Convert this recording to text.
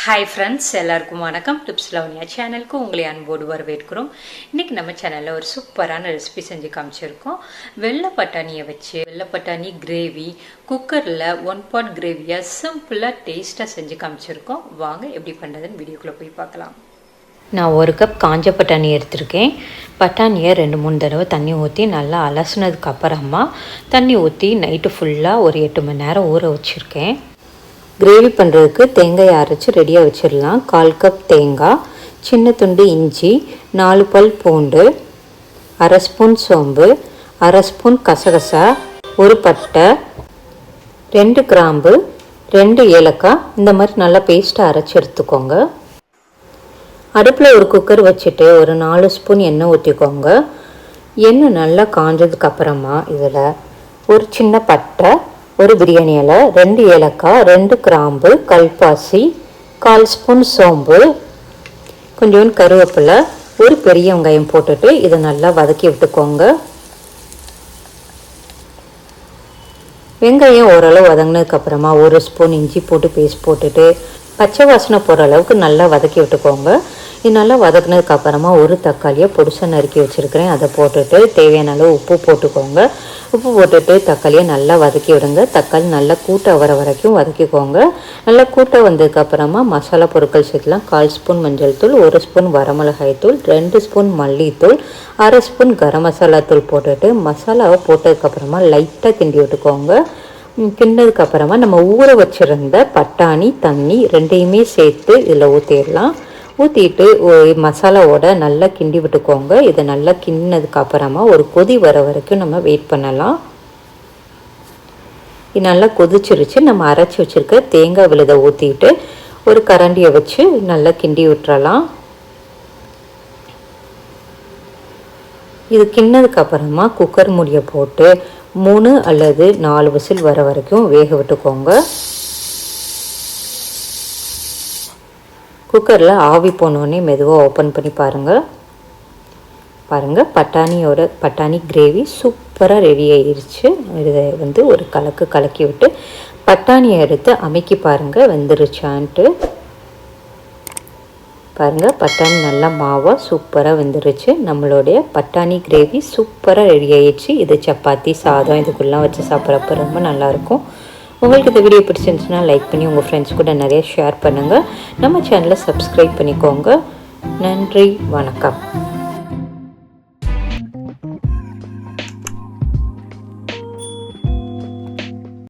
Hi friends, எல்லாருக்கும் வணக்கம். Tips Lavanya சேனலுக்கு உங்களை அன்போடு வரவேற்கிறோம். இன்றைக்கி நம்ம சேனலில் ஒரு சூப்பரான ரெசிபி செஞ்சு காமிச்சிருக்கோம். வெள்ளை பட்டாணியை வச்சு வெள்ளை பட்டாணி கிரேவி குக்கரில் 1 pot கிரேவியாக சிம்பிளாக டேஸ்ட்டாக செஞ்சு காமிச்சிருக்கோம். வாங்க எப்படி பண்ணுறதுன்னு வீடியோக்குள்ளே போய் பார்க்கலாம். நான் 1 கப் காஞ்ச பட்டாணி எடுத்திருக்கேன். பட்டாணியை 2-3 தடவை தண்ணி ஊற்றி நல்லா அலசினதுக்கு அப்புறமா தண்ணி ஊற்றி நைட்டு ஃபுல்லாக ஒரு 8 மணி நேரம் ஊற வச்சுருக்கேன். கிரேவி பண்ணுறதுக்கு தேங்காய் அரைச்சி ரெடியாக வச்சிடலாம். 1/4 கப் தேங்காய், சின்ன துண்டு இஞ்சி, 4 பல் பூண்டு, 1/2 ஸ்பூன் சோம்பு, 1/2 ஸ்பூன் கசகசா, 1 பட்டை, 2 கிராம்பு, 2 ஏலக்காய். இந்த மாதிரி நல்லா பேஸ்ட்டாக அரைச்சி எடுத்துக்கோங்க. அடுப்பில் ஒரு குக்கர் வச்சுட்டு ஒரு 4 ஸ்பூன் எண்ணெய் ஊற்றிக்கோங்க. எண்ணெய் நல்லா காஞ்சதுக்கு அப்புறமா இதில் ஒரு சின்ன பட்டை, ஒரு பிரியாணி இலை, 2 ஏலக்காய், 2 கிராம்பு, கல்பாசி, 1/4 ஸ்பூன் சோம்பு, கொஞ்சோண்டு கருவேப்பிலை, ஒரு பெரிய வெங்காயம் போட்டுட்டு இதை நல்லா வதக்கி விட்டுக்கோங்க. வெங்காயம் ஓரளவு வதங்கினதுக்கப்புறமா 1 ஸ்பூன் இஞ்சி போட்டு பேஸ்ட் போட்டுட்டு பச்சை வாசனை போகிற அளவுக்கு நல்லா வதக்கி விட்டுக்கோங்க. இது நல்லா வதக்கினதுக்கப்புறமா ஒரு தக்காளியை பொடிசா நறுக்கி வச்சுருக்கிறேன். அதை போட்டுட்டு தேவையான அளவு உப்பு போட்டுக்கோங்க. உப்பு போட்டுட்டு தக்காளியை நல்லா வதக்கி விடுங்க. தக்காளி நல்லா கூட்ட வர வரைக்கும் வதக்கிக்கோங்க. நல்லா கூட்ட வந்ததுக்கப்புறமா மசாலா பொருட்கள் சேர்த்துலாம். 1/4 ஸ்பூன் மஞ்சள் தூள், 1 ஸ்பூன் வரமிளகாய் தூள், 2 ஸ்பூன் மல்லித்தூள், 1/2 ஸ்பூன் கரம் மசாலா தூள் போட்டுட்டு மசாலாவை போட்டதுக்கப்புறமா லைட்டாக கிண்டி விட்டுக்கோங்க. கிண்டதுக்கப்புறமா நம்ம ஊற வச்சுருந்த பட்டாணி தண்ணி ரெண்டையுமே சேர்த்து இதில் ஊற்றிடலாம். ஊற்றிட்டு மசாலாவோட நல்லா கிண்டி விட்டுக்கோங்க. இதை நல்லா கிண்டினதுக்கப்புறமா ஒரு கொதி வர வரைக்கும் நம்ம வெயிட் பண்ணலாம். இது நல்லா கொதிச்சிருச்சு. நம்ம அரைச்சி வச்சுருக்க தேங்காய் விழுதை ஊற்றிட்டு ஒரு கரண்டியை வச்சு நல்லா கிண்டி விட்டுறலாம். இது கிண்ணதுக்கப்புறமா குக்கர் மூடியை போட்டு 3 அல்லது 4 விசில் வர வரைக்கும் வேக விட்டுக்கோங்க. குக்கரில் ஆவி போனோடனே மெதுவாக ஓப்பன் பண்ணி பாருங்கள். பட்டாணி கிரேவி சூப்பராக ரெடி ஆகிருச்சு. இதை ஒரு கலக்கி விட்டு பட்டாணியை எடுத்து அமைக்கி பாருங்கள் வெந்துருச்சான்ட்டு. பாருங்கள், பட்டாணி நல்லா மாவாக சூப்பராக வெந்துருச்சு. நம்மளுடைய பட்டாணி கிரேவி சூப்பராக ரெடி ஆகிடுச்சு. இது சப்பாத்தி, சாதம் இதுக்குள்ளெலாம் வச்சு சாப்பிட்றப்ப ரொம்ப நல்லாயிருக்கும். உங்களுக்கு இந்த வீடியோ பிடிச்சிருந்துச்சுன்னா லைக் பண்ணி உங்கள் ஃப்ரெண்ட்ஸ் கூட நிறைய ஷேர் பண்ணுங்கள். நம்ம சேனலை சப்ஸ்கிரைப் பண்ணிக்கோங்க. நன்றி, வணக்கம்.